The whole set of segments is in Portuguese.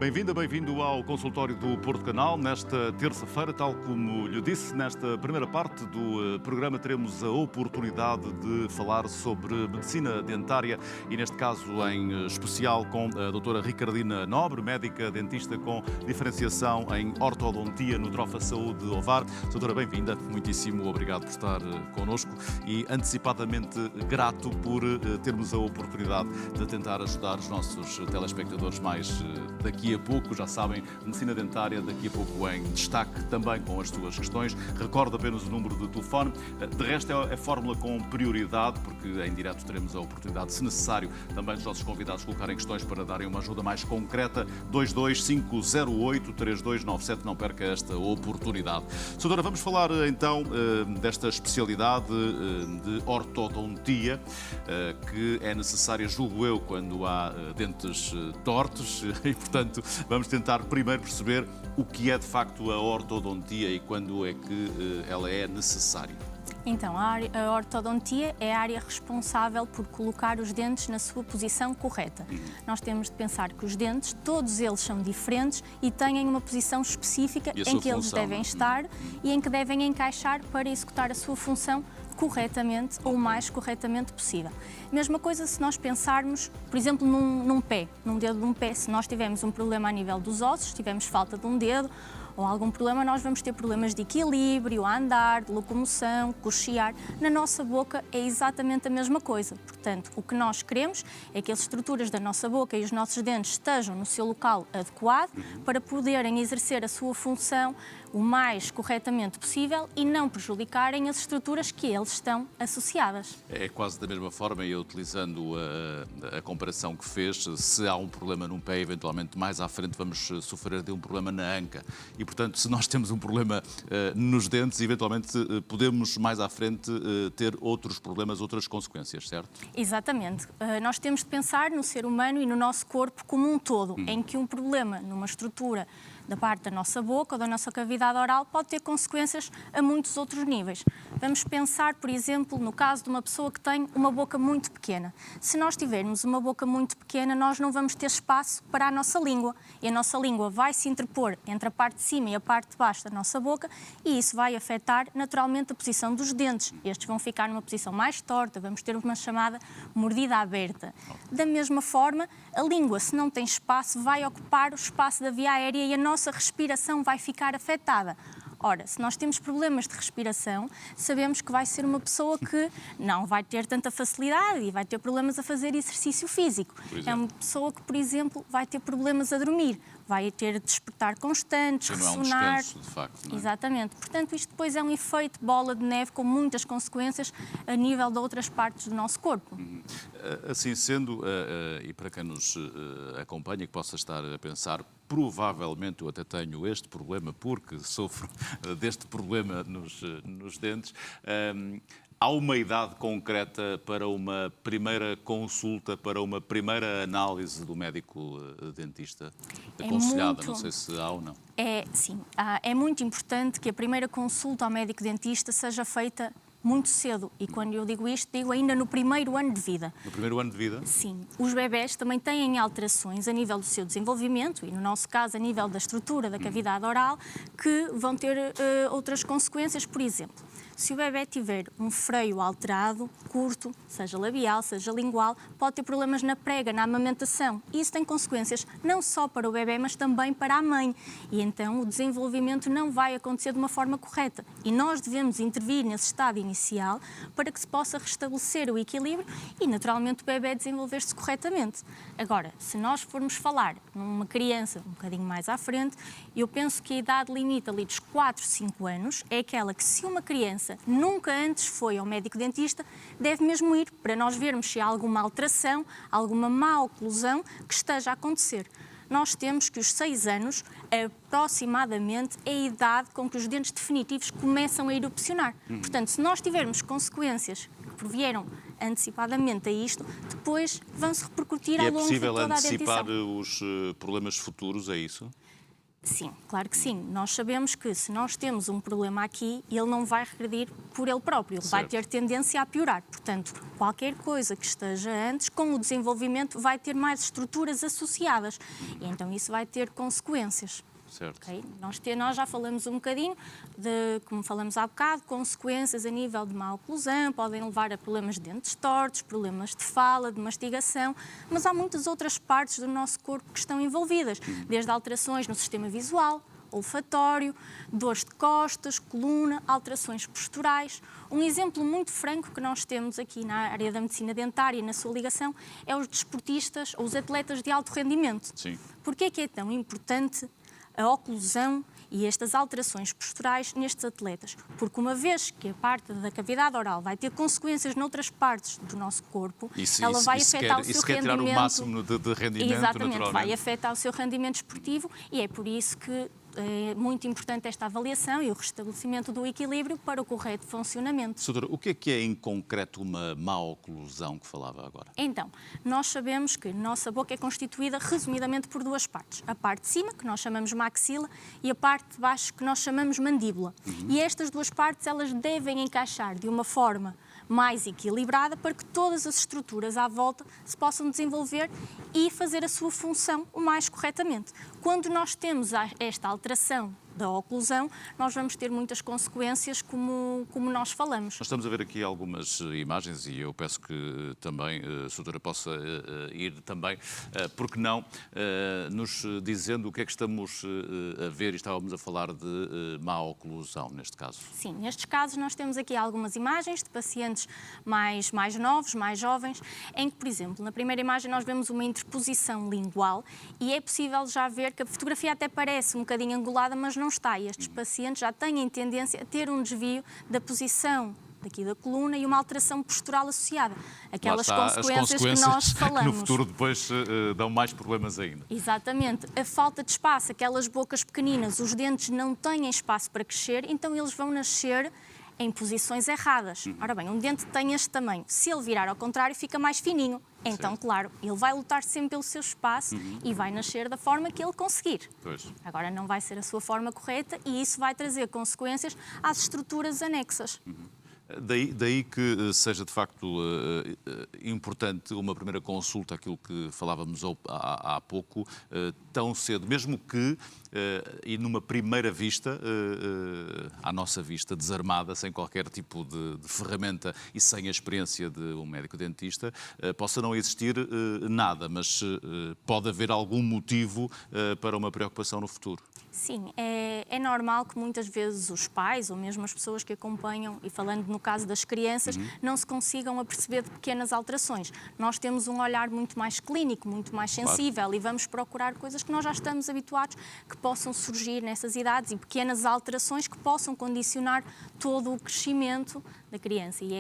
Bem-vinda, bem-vindo ao consultório do Porto Canal. Nesta terça-feira, tal como lhe disse, nesta primeira parte do programa teremos a oportunidade de falar sobre medicina dentária e, neste caso, em especial com a doutora Ricardina Nobre, médica dentista com diferenciação em ortodontia no Trofa Saúde Ovar. Doutora, bem-vinda. Muitíssimo obrigado por estar connosco e antecipadamente grato por termos a oportunidade de tentar ajudar os nossos telespectadores mais daqui a pouco. Já sabem, medicina dentária daqui a pouco em destaque também com as suas questões. Recordo apenas o número de telefone. De resto é fórmula com prioridade, porque em direto teremos a oportunidade, se necessário, também dos nossos convidados colocarem questões para darem uma ajuda mais concreta. 22508-3297. Não perca esta oportunidade. Doutora, vamos falar então desta especialidade de ortodontia, que é necessária, julgo eu, quando há dentes tortos e, portanto, vamos tentar primeiro perceber o que é de facto a ortodontia e quando é que ela é necessária. Então, a ortodontia é a área responsável por colocar os dentes na sua posição correta. Nós temos de pensar que os dentes, todos eles são diferentes e têm uma posição específica em que eles devem estar e em que devem encaixar para executar a sua função corretamente ou o mais corretamente possível. Mesma coisa se nós pensarmos, por exemplo, num pé, num dedo de um pé. Se nós tivermos um problema a nível dos ossos, tivermos falta de um dedo ou algum problema, nós vamos ter problemas de equilíbrio, a andar, de locomoção, cochear. Na nossa boca é exatamente a mesma coisa. Portanto, o que nós queremos é que as estruturas da nossa boca e os nossos dentes estejam no seu local adequado para poderem exercer a sua função o mais corretamente possível e não prejudicarem as estruturas que eles estão associadas. É quase da mesma forma, e utilizando a comparação que fez, se há um problema num pé, eventualmente mais à frente vamos sofrer de um problema na anca. E, portanto, se nós temos um problema nos dentes, eventualmente podemos mais à frente ter outros problemas, outras consequências, certo? Exatamente. Nós temos de pensar no ser humano e no nosso corpo como um todo, em que um problema numa estrutura da parte da nossa boca ou da nossa cavidade oral pode ter consequências a muitos outros níveis. Vamos pensar, por exemplo, no caso de uma pessoa que tem uma boca muito pequena. Se nós tivermos uma boca muito pequena, nós não vamos ter espaço para a nossa língua. E a nossa língua vai se interpor entre a parte de cima e a parte de baixo da nossa boca e isso vai afetar naturalmente a posição dos dentes. Estes vão ficar numa posição mais torta, vamos ter uma chamada mordida aberta. Da mesma forma, a língua, se não tem espaço, vai ocupar o espaço da via aérea e a nossa respiração vai ficar afetada. Ora, se nós temos problemas de respiração, sabemos que vai ser uma pessoa que não vai ter tanta facilidade e vai ter problemas a fazer exercício físico. É uma pessoa que, por exemplo, vai ter problemas a dormir, vai ter despertar constantes, ressonar. Não é um descanso, de facto. Não é? Exatamente. Portanto, isto depois é um efeito bola de neve com muitas consequências a nível de outras partes do nosso corpo. Assim sendo, e para quem nos acompanha, que possa estar a pensar, provavelmente eu até tenho este problema porque sofro deste problema nos dentes. Há uma idade concreta para uma primeira consulta, para uma primeira análise do médico dentista aconselhada? Não sei se há ou não. Sim, é muito importante que a primeira consulta ao médico dentista seja feita muito cedo. E quando eu digo isto, digo ainda no primeiro ano de vida. No primeiro ano de vida? Sim. Os bebés também têm alterações a nível do seu desenvolvimento e, no nosso caso, a nível da estrutura da cavidade oral, que vão ter outras consequências. Por exemplo, se o bebé tiver um freio alterado, curto, seja labial, seja lingual, pode ter problemas na prega, na amamentação. Isso tem consequências não só para o bebé, mas também para a mãe. E então o desenvolvimento não vai acontecer de uma forma correta. E nós devemos intervir nesse estado inicial para que se possa restabelecer o equilíbrio e, naturalmente, o bebé desenvolver-se corretamente. Agora, se nós formos falar numa criança um bocadinho mais à frente, eu penso que a idade limite ali dos 4, 5 anos é aquela que, se uma criança nunca antes foi ao médico dentista, deve mesmo ir para nós vermos se há alguma alteração, alguma má oclusão que esteja a acontecer. Nós temos que os 6 anos, aproximadamente, é a idade com que os dentes definitivos começam a erupcionar. Portanto, se nós tivermos consequências que provieram antecipadamente a isto, depois vão-se repercutir ao longo de toda a dentição. É possível antecipar os problemas futuros, é isso? Sim, claro que sim. Nós sabemos que se nós temos um problema aqui, ele não vai regredir por ele próprio, ele vai ter tendência a piorar. Portanto, qualquer coisa que esteja antes, com o desenvolvimento, vai ter mais estruturas associadas. E então isso vai ter consequências. Certo. Okay? Nós já falamos um bocadinho de, como falamos há bocado, consequências a nível de má oclusão, podem levar a problemas de dentes tortos, problemas de fala, de mastigação, mas há muitas outras partes do nosso corpo que estão envolvidas, desde alterações no sistema visual, olfatório, dores de costas, coluna, alterações posturais. Um exemplo muito franco que nós temos aqui na área da medicina dentária e na sua ligação é os desportistas ou os atletas de alto rendimento. Sim. Porquê é que é tão importante a oclusão e estas alterações posturais nestes atletas? Porque uma vez que a parte da cavidade oral vai ter consequências noutras partes do nosso corpo, ela vai afetar o seu rendimento. Tirar o máximo de rendimento, exatamente, naturalmente. vai afetar o seu rendimento esportivo e é por isso que é muito importante esta avaliação e o restabelecimento do equilíbrio para o correto funcionamento. Doutora, o que é em concreto uma má oclusão que falava agora? Então, nós sabemos que a nossa boca é constituída resumidamente por duas partes. A parte de cima, que nós chamamos maxila, e a parte de baixo, que nós chamamos mandíbula. E estas duas partes, elas devem encaixar de uma forma mais equilibrada para que todas as estruturas à volta se possam desenvolver e fazer a sua função o mais corretamente. Quando nós temos esta alteração da oclusão, nós vamos ter muitas consequências, como nós falamos. Nós estamos a ver aqui algumas imagens e eu peço que também a doutora possa ir também, porque não, nos dizendo o que é que estamos a ver e estávamos a falar de má oclusão, neste caso. Sim, nestes casos nós temos aqui algumas imagens de pacientes mais novos, mais jovens, em que, por exemplo, na primeira imagem nós vemos uma interposição lingual e é possível já ver que a fotografia até parece um bocadinho angulada, mas não está. E estes pacientes já têm tendência a ter um desvio da posição daqui da coluna e uma alteração postural associada. Aquelas consequências que nós falamos. Que no futuro depois dão mais problemas ainda. Exatamente. A falta de espaço, aquelas bocas pequeninas, os dentes não têm espaço para crescer, então eles vão nascer em posições erradas. Ora bem, um dente tem este tamanho. Se ele virar ao contrário, fica mais fininho. Então, certo, claro, ele vai lutar sempre pelo seu espaço e vai nascer da forma que ele conseguir. Pois. Agora, não vai ser a sua forma correta e isso vai trazer consequências às estruturas anexas. Daí que seja de facto importante uma primeira consulta, aquilo que falávamos há pouco, tão cedo, mesmo que, e numa primeira vista, à nossa vista, desarmada, sem qualquer tipo de ferramenta e sem a experiência de um médico dentista, possa não existir nada, mas pode haver algum motivo para uma preocupação no futuro. Sim, é normal que muitas vezes os pais ou mesmo as pessoas que acompanham, e falando no caso das crianças, não se consigam aperceber de pequenas alterações. Nós temos um olhar muito mais clínico, muito mais sensível, claro, e vamos procurar coisas que nós já estamos habituados que possam surgir nessas idades e pequenas alterações que possam condicionar todo o crescimento da criança. E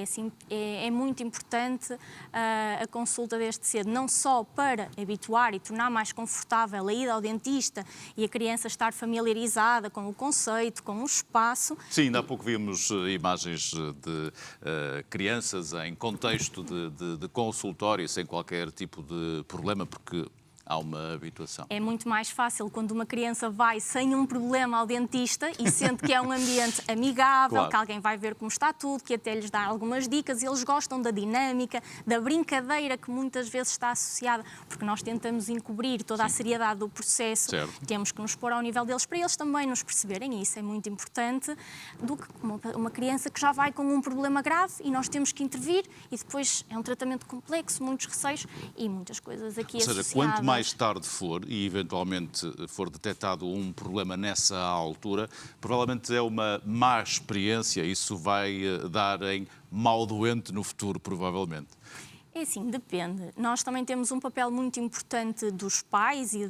é muito importante a consulta desde cedo, não só para habituar e tornar mais confortável a ida ao dentista e a criança estar familiarizada com o conceito, com o espaço. Sim, ainda há pouco vimos imagens de crianças em contexto de consultório, sem qualquer tipo de problema, porque há uma habituação. É muito mais fácil quando uma criança vai sem um problema ao dentista e sente que é um ambiente amigável, claro, que alguém vai ver como está tudo, que até lhes dá algumas dicas, e eles gostam da dinâmica, da brincadeira que muitas vezes está associada, porque nós tentamos encobrir toda a seriedade do processo, certo, temos que nos pôr ao nível deles para eles também nos perceberem, e isso é muito importante, do que uma criança que já vai com um problema grave e nós temos que intervir e depois é um tratamento complexo, muitos receios e muitas coisas aqui associadas. Ou seja, quanto mais tarde for e eventualmente for detectado um problema nessa altura, provavelmente é uma má experiência, isso vai dar em mal doente no futuro, provavelmente. É assim, depende. Nós também temos um papel muito importante dos pais e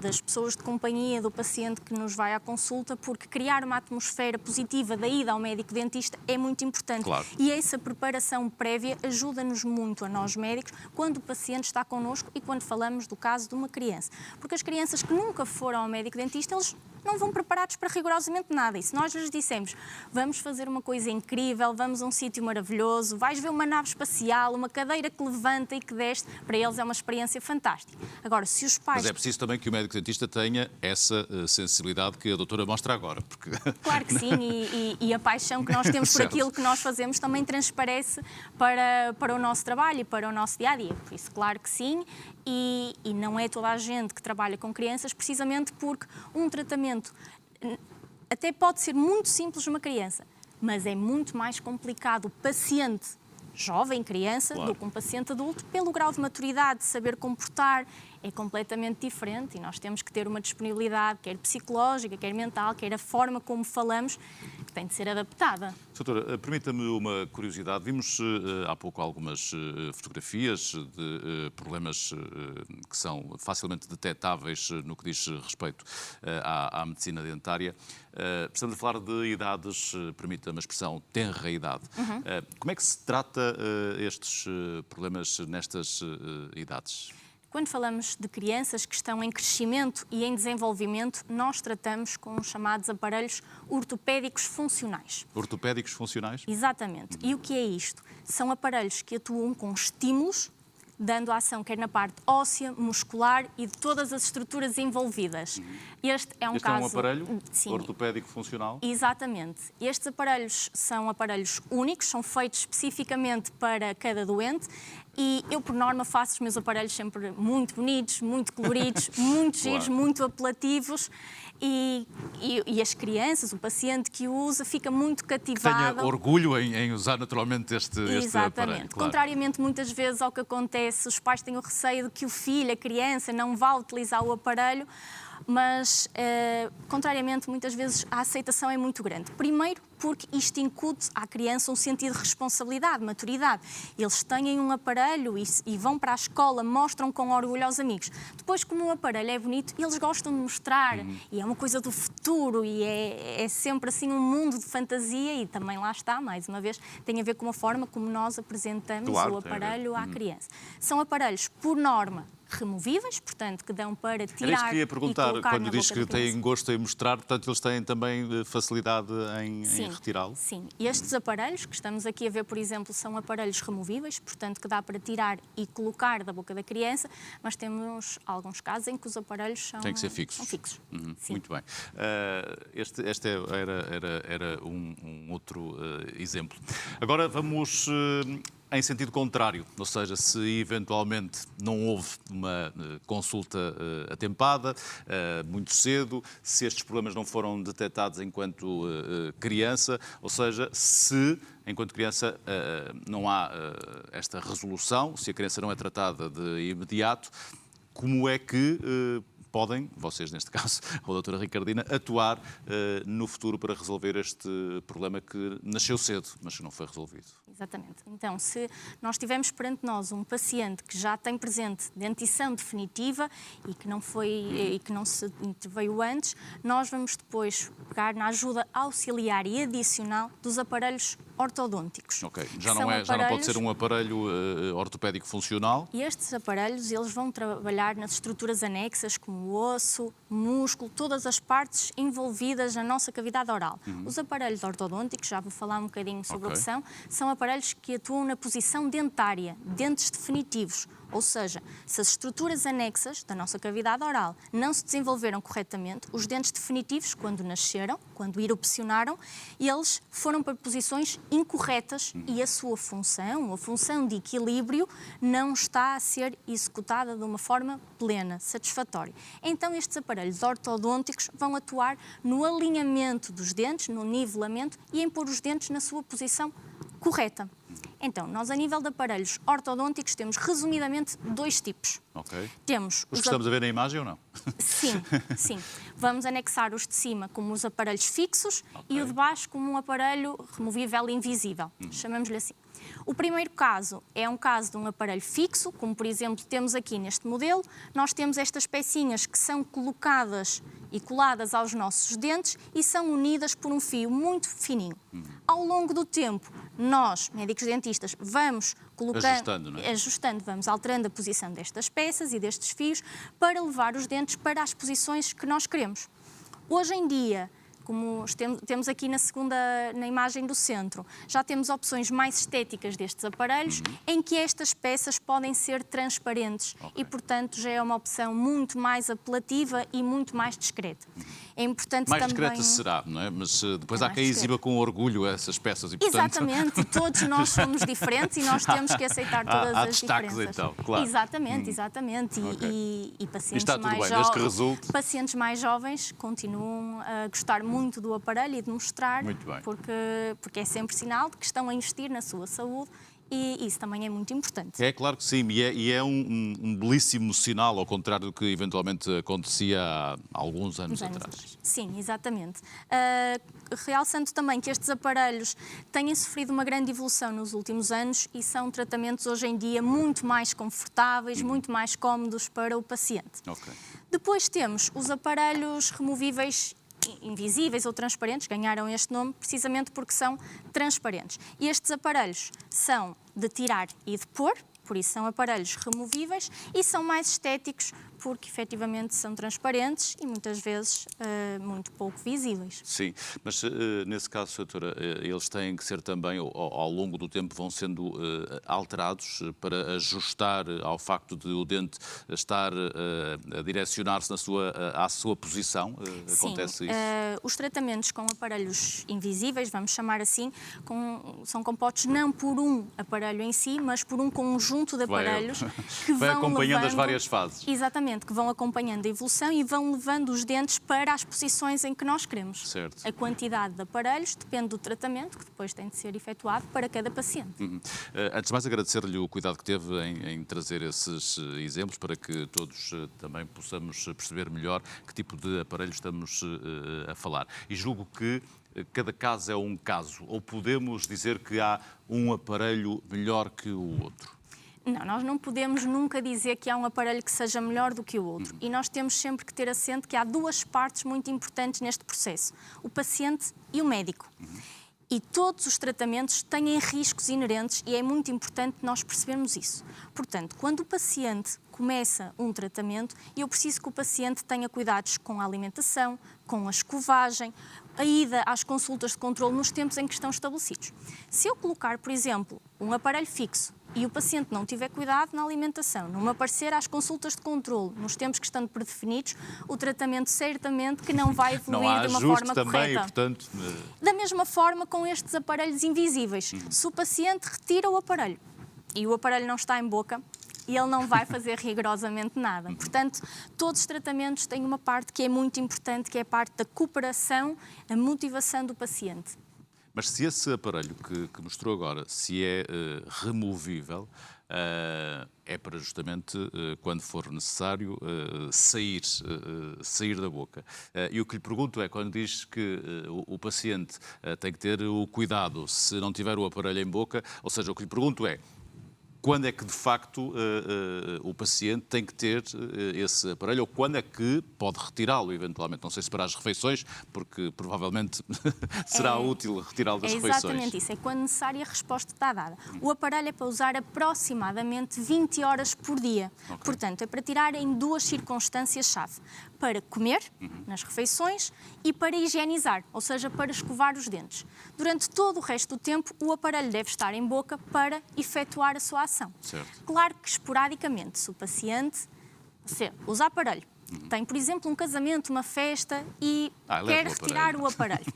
das pessoas de companhia do paciente que nos vai à consulta, porque criar uma atmosfera positiva da ida ao médico dentista é muito importante. Claro. E essa preparação prévia ajuda-nos muito a nós médicos quando o paciente está connosco e quando falamos do caso de uma criança. Porque as crianças que nunca foram ao médico dentista, eles não vão preparados para rigorosamente nada. E se nós lhes dissemos, vamos fazer uma coisa incrível, vamos a um sítio maravilhoso, vais ver uma nave espacial, uma cadeira que levanta e que desce, para eles é uma experiência fantástica. Agora, se os pais... Mas é preciso também que o médico dentista tenha essa sensibilidade que a doutora mostra agora. Porque... Claro que sim, e a paixão que nós temos por aquilo que nós fazemos também transparece para o nosso trabalho e para o nosso dia-a-dia. Por isso, claro que sim, e não é toda a gente que trabalha com crianças, precisamente porque um tratamento até pode ser muito simples numa criança, mas é muito mais complicado o paciente jovem, criança, claro, do que um paciente adulto, pelo grau de maturidade, de saber comportar, é completamente diferente e nós temos que ter uma disponibilidade, quer psicológica, quer mental, quer a forma como falamos, que tem de ser adaptada. Doutora, permita-me uma curiosidade. Vimos há pouco algumas fotografias de problemas que são facilmente detectáveis no que diz respeito à medicina dentária. Estamos a falar de idades, permita-me a expressão, tenra idade. Como é que se trata estes problemas nestas idades? Quando falamos de crianças que estão em crescimento e em desenvolvimento, nós tratamos com os chamados aparelhos ortopédicos funcionais. Ortopédicos funcionais? Exatamente. E o que é isto? São aparelhos que atuam com estímulos, dando ação quer na parte óssea, muscular e de todas as estruturas envolvidas. Este é um aparelho ortopédico funcional? Exatamente. Estes aparelhos são aparelhos únicos, são feitos especificamente para cada doente e eu, por norma, faço os meus aparelhos sempre muito bonitos, muito coloridos, muito giros, muito apelativos e as crianças, o paciente que o usa, fica muito cativado. Tenha orgulho em usar naturalmente este aparelho. Exatamente. Claro. Contrariamente muitas vezes ao que acontece, os pais têm o receio de que o filho, a criança, não vá utilizar o aparelho, mas, contrariamente, muitas vezes a aceitação é muito grande. Primeiro, porque isto incute à criança um sentido de responsabilidade, maturidade. Eles têm um aparelho e vão para a escola, mostram com orgulho aos amigos. Depois, como o aparelho é bonito, eles gostam de mostrar, e é uma coisa do futuro, e é sempre assim um mundo de fantasia, e também lá está, mais uma vez, tem a ver com a forma como nós apresentamos o aparelho à criança. São aparelhos, por norma, removíveis, portanto, que dão para tirar. Era isso que queria perguntar, quando diz que têm criança. gosto em mostrar, portanto, eles têm também facilidade em retirá-lo? Sim, e estes aparelhos que estamos aqui a ver, por exemplo, são aparelhos removíveis, portanto, que dá para tirar e colocar da boca da criança, mas temos alguns casos em que os aparelhos são... Têm que ser fixos. São fixos. Muito bem. Este era um outro exemplo. Agora vamos... em sentido contrário, ou seja, se eventualmente não houve uma consulta atempada, muito cedo, se estes problemas não foram detectados enquanto criança, ou seja, se enquanto criança não há esta resolução, se a criança não é tratada de imediato, como é que podem, vocês neste caso, ou a doutora Ricardina, atuar no futuro para resolver este problema que nasceu cedo, mas que não foi resolvido? Exatamente. Então, se nós tivermos perante nós um paciente que já tem presente dentição definitiva e que não se interveio antes, nós vamos depois pegar na ajuda auxiliar e adicional dos aparelhos ortodônticos. Ok. Já não pode ser um aparelho ortopédico funcional? E estes aparelhos, eles vão trabalhar nas estruturas anexas, como o osso, músculo, todas as partes envolvidas na nossa cavidade oral. Os aparelhos ortodônticos, já vou falar um bocadinho sobre o que são aparelhos que atuam na posição dentária, dentes definitivos. Ou seja, se as estruturas anexas da nossa cavidade oral não se desenvolveram corretamente, os dentes definitivos, quando nasceram, quando erupcionaram, eles foram para posições incorretas e a sua função, a função de equilíbrio, não está a ser executada de uma forma plena, satisfatória. Então, estes aparelhos ortodônticos vão atuar no alinhamento dos dentes, no nivelamento e em pôr os dentes na sua posição correta. Então, nós a nível de aparelhos ortodônticos temos resumidamente dois tipos. Ok. Temos os que estamos a ver na imagem ou não? Sim, sim. Vamos anexar os de cima como os aparelhos fixos e o de baixo como um aparelho removível e invisível. Chamamos-lhe assim. O primeiro caso é um caso de um aparelho fixo, como por exemplo temos aqui neste modelo. Nós temos estas pecinhas que são colocadas e coladas aos nossos dentes e são unidas por um fio muito fininho. Ao longo do tempo, nós, médicos dentistas, vamos ajustando, vamos alterando a posição destas peças e destes fios para levar os dentes para as posições que nós queremos. Hoje em dia, como temos aqui na imagem do centro, já temos opções mais estéticas destes aparelhos, em que estas peças podem ser transparentes e, portanto, já é uma opção muito mais apelativa e muito mais discreta. É importante mais também... discreta será, não é? Mas depois há quem discreta. exiba com orgulho essas peças e, portanto... Exatamente, todos nós somos diferentes e nós temos que aceitar todas há as destaques, diferenças. então, claro. Exatamente. E pacientes está tudo mais bem, desde que resulte. pacientes mais jovens continuam a gostar muito do aparelho e de mostrar, Muito bem. porque é sempre sinal de que estão a investir na sua saúde. E isso também é muito importante. É claro que sim, e é um belíssimo sinal, ao contrário do que eventualmente acontecia há alguns anos atrás. Sim, exatamente. Realçando também que estes aparelhos têm sofrido uma grande evolução nos últimos anos e são tratamentos hoje em dia muito mais confortáveis, muito mais cómodos para o paciente. Ok. Depois temos os aparelhos removíveis invisíveis ou transparentes, ganharam este nome precisamente porque são transparentes. E estes aparelhos são de tirar e de pôr, por isso são aparelhos removíveis e são mais estéticos porque efetivamente são transparentes e muitas vezes muito pouco visíveis. Sim, mas nesse caso, doutora, eles têm que ser também, ao longo do tempo, vão sendo alterados para ajustar ao facto de o dente estar a direcionar-se à sua posição? Acontece isso? Os tratamentos com aparelhos invisíveis, vamos chamar assim, são compostos não por um aparelho em si, mas por um conjunto de aparelhos que vai vão acompanhando levando, as várias fases. Exatamente, que vão acompanhando a evolução e vão levando os dentes para as posições em que nós queremos. Certo. A quantidade de aparelhos depende do tratamento que depois tem de ser efetuado para cada paciente. Antes de mais, agradecer-lhe o cuidado que teve em trazer esses exemplos para que todos também possamos perceber melhor que tipo de aparelho estamos a falar. E julgo que cada caso é um caso, ou podemos dizer que há um aparelho melhor que o outro? Não, nós não podemos nunca dizer que há um aparelho que seja melhor do que o outro. E nós temos sempre que ter assente que há duas partes muito importantes neste processo: o paciente e o médico. E todos os tratamentos têm riscos inerentes e é muito importante nós percebermos isso. Portanto, quando o paciente começa um tratamento, eu preciso que o paciente tenha cuidados com a alimentação, com a escovagem, a ida às consultas de controle nos tempos em que estão estabelecidos. Se eu colocar, por exemplo, um aparelho fixo e o paciente não tiver cuidado na alimentação, não me aparecer às consultas de controle nos tempos que estão predefinidos, o tratamento certamente que não vai evoluir de uma forma também, correta. Portanto... Da mesma forma com estes aparelhos invisíveis. Se o paciente retira o aparelho e o aparelho não está em boca, ele não vai fazer rigorosamente nada. Portanto, todos os tratamentos têm uma parte que é muito importante, que é a parte da cooperação, a motivação do paciente. Mas se esse aparelho que mostrou agora, se é removível, é para justamente, quando for necessário, sair da boca. E o que lhe pergunto é, quando diz que o paciente tem que ter o cuidado se não tiver o aparelho em boca, ou seja, o que lhe pergunto é, quando é que, de facto, o paciente tem que ter esse aparelho ou quando é que pode retirá-lo, eventualmente? Não sei se para as refeições, porque provavelmente será útil retirá-lo das refeições. Exatamente isso. É quando necessária a resposta está dada. O aparelho é para usar aproximadamente 20 horas por dia. Okay. Portanto, é para tirar em duas circunstâncias-chave. Para comer, nas refeições, e para higienizar, ou seja, para escovar os dentes. Durante todo o resto do tempo, o aparelho deve estar em boca para efetuar a sua ação. Certo. Claro que, esporadicamente, se o paciente usa aparelho, tem, por exemplo, um casamento, uma festa e quer retirar o aparelho.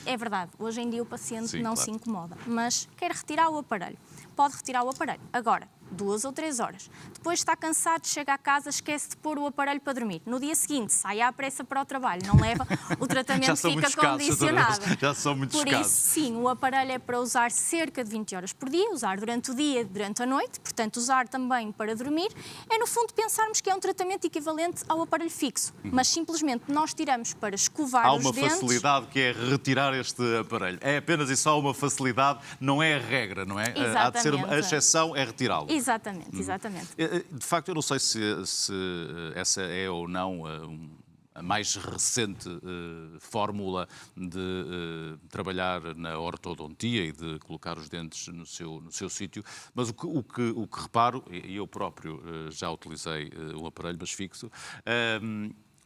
É verdade, hoje em dia o paciente não se incomoda, mas quer retirar o aparelho. Pode retirar o aparelho. Agora, 2 ou 3 horas. Depois está cansado, chega a casa, esquece de pôr o aparelho para dormir. No dia seguinte, sai à pressa para o trabalho, não leva, o tratamento fica condicionado. Já são muitos casos. Por isso, sim, o aparelho é para usar cerca de 20 horas por dia, usar durante o dia, durante a noite, portanto, usar também para dormir. É, no fundo, pensarmos que é um tratamento equivalente ao aparelho fixo, mas simplesmente nós tiramos para escovar os dentes. Há uma facilidade que é retirar este aparelho. É apenas e só uma facilidade, não é a regra, não é? Exatamente. Há de ser a exceção, é retirá-lo. Exatamente, exatamente. De facto, eu não sei se essa é ou não a mais recente fórmula de trabalhar na ortodontia e de colocar os dentes no seu sítio, mas o que reparo, e eu próprio já utilizei um aparelho, mas fixo,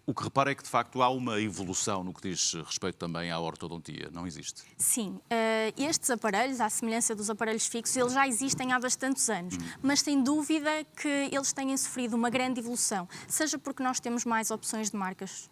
O que repara é que, de facto, há uma evolução no que diz respeito também à ortodontia, não existe? Sim, estes aparelhos, à semelhança dos aparelhos fixos, eles já existem há bastantes anos, mas sem dúvida que eles têm sofrido uma grande evolução, seja porque nós temos mais opções de marcas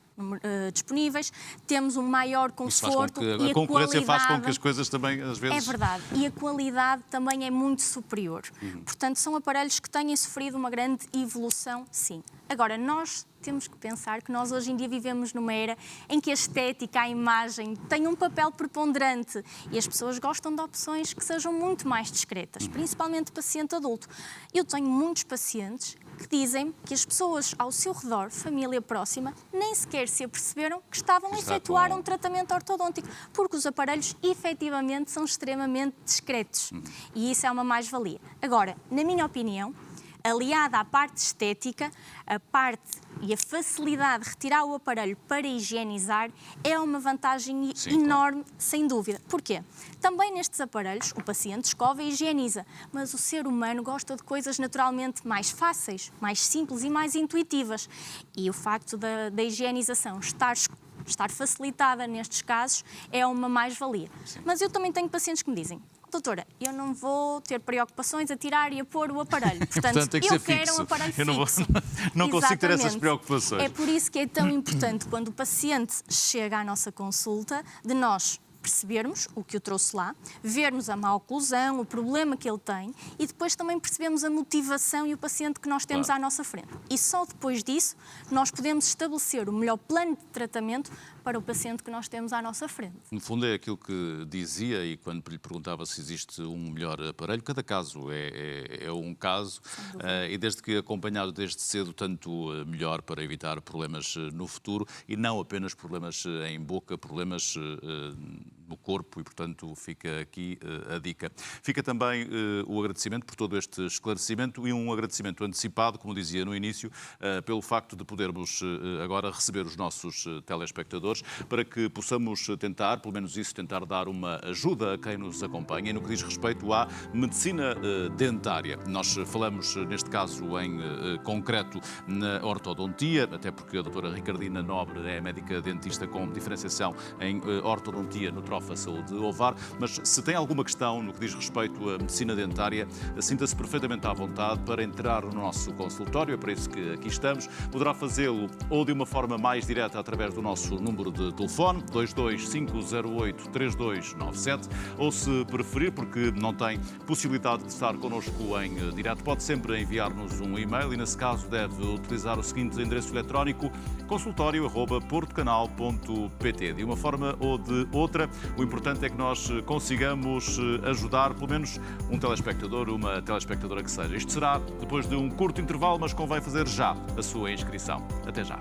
disponíveis, temos um maior conforto e a concorrência qualidade, faz com que as coisas também, às vezes... É verdade, e a qualidade também é muito superior. Portanto, são aparelhos que têm sofrido uma grande evolução, sim. Agora, nós temos que pensar que nós hoje em dia vivemos numa era em que a estética, a imagem, tem um papel preponderante e as pessoas gostam de opções que sejam muito mais discretas, principalmente o paciente adulto. Eu tenho muitos pacientes que dizem que as pessoas ao seu redor, família próxima, nem sequer se aperceberam que estavam a efetuar um tratamento ortodôntico, porque os aparelhos efetivamente são extremamente discretos e isso é uma mais-valia. Agora, na minha opinião, aliada à parte estética, a parte e a facilidade de retirar o aparelho para higienizar é uma vantagem enorme, sem dúvida. Porquê? Também nestes aparelhos o paciente escova e higieniza, mas o ser humano gosta de coisas naturalmente mais fáceis, mais simples e mais intuitivas. E o facto da higienização estar facilitada nestes casos é uma mais-valia. Mas eu também tenho pacientes que me dizem: doutora, eu não vou ter preocupações a tirar e a pôr o aparelho. Portanto, tem que eu ser quero fixo. um aparelho Eu fixo. não consigo ter essas preocupações. É por isso que é tão importante, quando o paciente chega à nossa consulta, de nós percebermos o que o trouxe lá, vermos a má oclusão, o problema que ele tem e depois também percebemos a motivação e o paciente que nós temos à nossa frente. E só depois disso nós podemos estabelecer o melhor plano de tratamento para o paciente que nós temos à nossa frente. No fundo é aquilo que dizia, e quando lhe perguntava se existe um melhor aparelho, cada caso é um caso, e desde que acompanhado desde cedo, tanto melhor para evitar problemas no futuro e não apenas problemas em boca, problemas no corpo, e portanto fica aqui a dica. Fica também o agradecimento por todo este esclarecimento e um agradecimento antecipado, como dizia no início, pelo facto de podermos agora receber os nossos telespectadores para que possamos tentar, pelo menos isso, tentar dar uma ajuda a quem nos acompanha no que diz respeito à medicina dentária. Nós falamos, neste caso, em concreto, na ortodontia, até porque a doutora Ricardina Nobre é médica dentista com diferenciação em ortodontia no Trofa Saúde Ovar, mas se tem alguma questão no que diz respeito à medicina dentária, sinta-se perfeitamente à vontade para entrar no nosso consultório, é para isso que aqui estamos. Poderá fazê-lo ou de uma forma mais direta através do nosso número de telefone, 22508-3297, ou se preferir, porque não tem possibilidade de estar connosco em direto, pode sempre enviar-nos um e-mail e, nesse caso, deve utilizar o seguinte endereço eletrónico: consultório@portocanal.pt. De uma forma ou de outra, o importante é que nós consigamos ajudar pelo menos um telespectador, uma telespectadora que seja. Isto será depois de um curto intervalo, mas convém fazer já a sua inscrição. Até já.